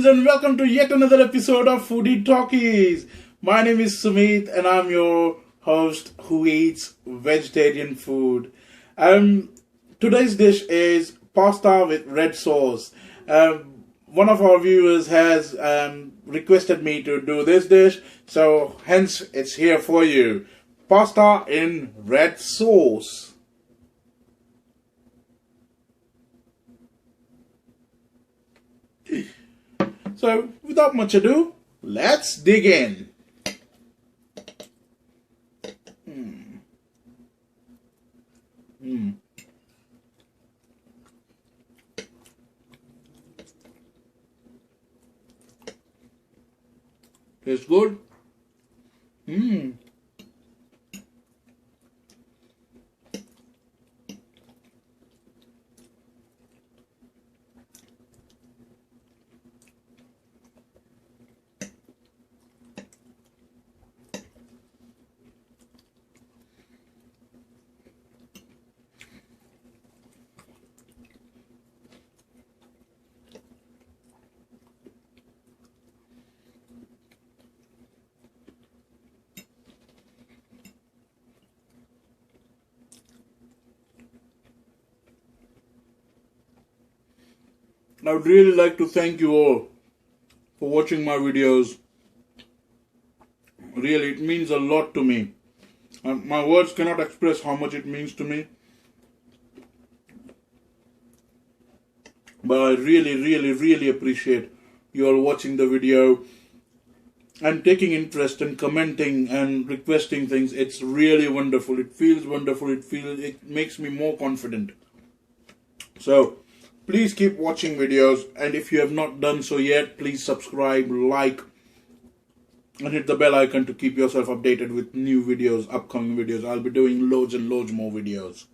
Greetings and welcome to yet another episode of Foodie Talkies. My name is Sumit and I'm your host who eats vegetarian food. Today's dish is pasta with red sauce. One of our viewers has requested me to do this dish, so hence it's here for you. Pasta in red sauce. So, without much ado, let's dig in. Tastes good. I would really like to thank you all for watching my videos. Really, it means a lot to me. My words cannot express how much it means to me. But I really appreciate you all watching the video and taking interest and commenting and requesting things. It's really wonderful. It feels wonderful. It makes me more confident. So, please keep watching videos, and if you have not done so yet, please subscribe, like, and hit the bell icon to keep yourself updated with new videos, upcoming videos. I'll be doing loads and loads more videos.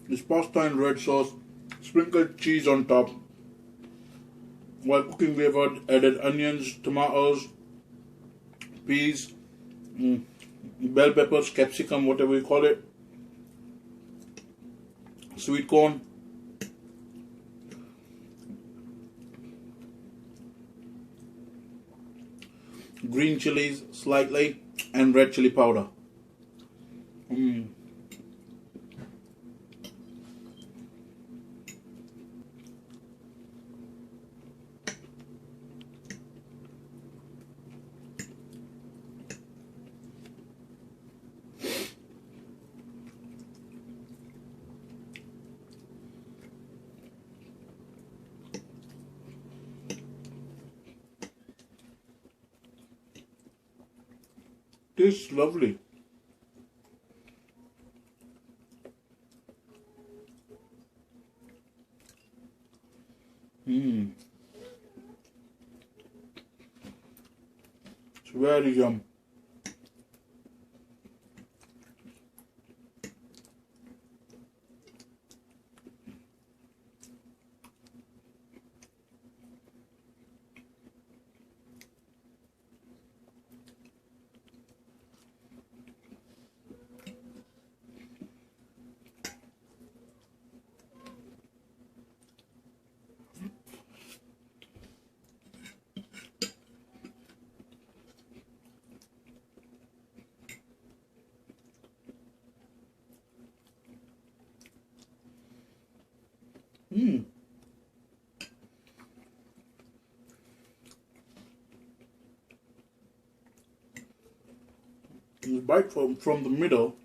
This pasta in red sauce, sprinkled cheese on top. While cooking, we have added onions, tomatoes, peas, bell peppers, capsicum, whatever you call it, sweet corn, green chilies slightly, and red chili powder. Tastes lovely. It's very yum. bite from the middle,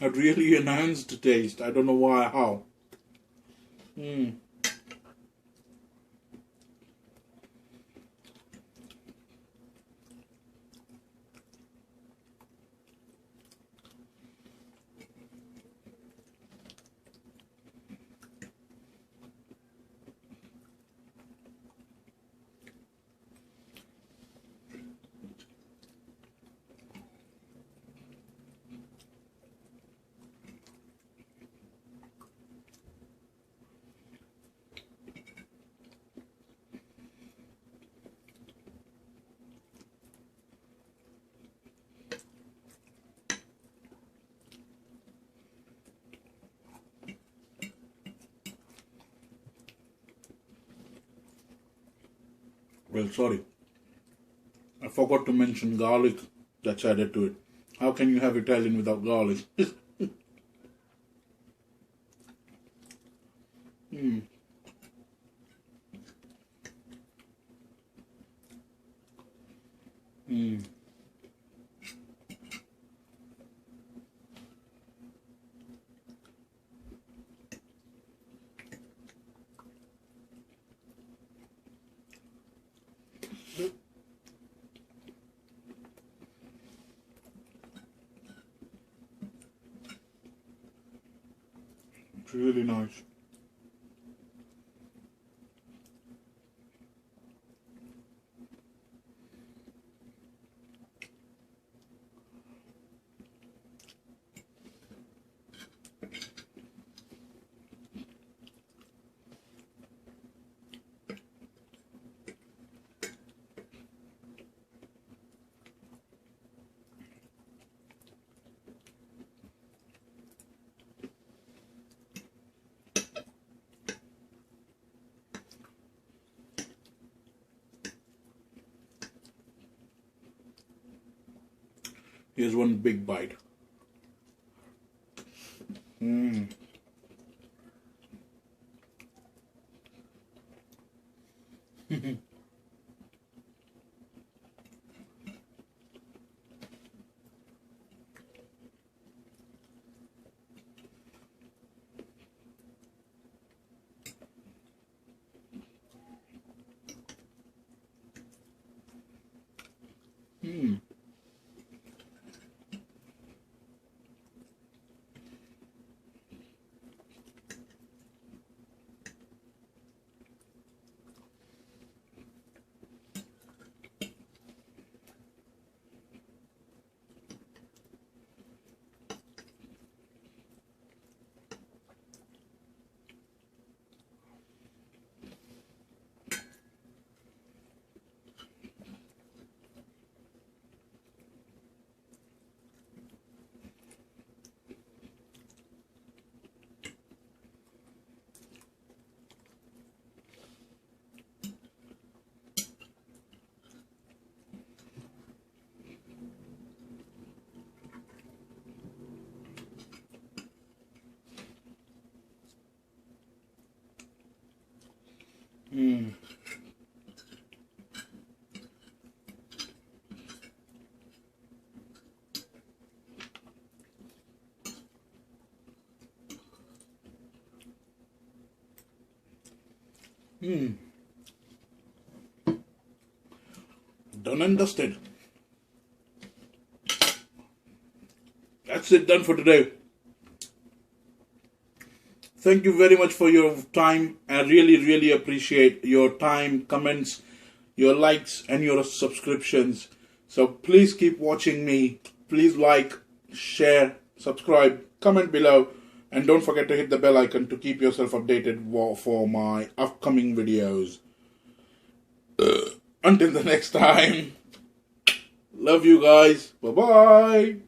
it really enhanced the taste. I don't know why, how. Well, sorry, I forgot to mention garlic that's added to it. How can you have Italian without garlic? It's really nice. Here's one big bite. Done and dusted. That's it, done for today. Thank you very much for your time. I really appreciate your time, comments, your likes and your subscriptions. So please keep watching me. Please like, share, subscribe, comment below, and don't forget to hit the bell icon to keep yourself updated for my upcoming videos. Until the next time, love you guys. Bye-bye.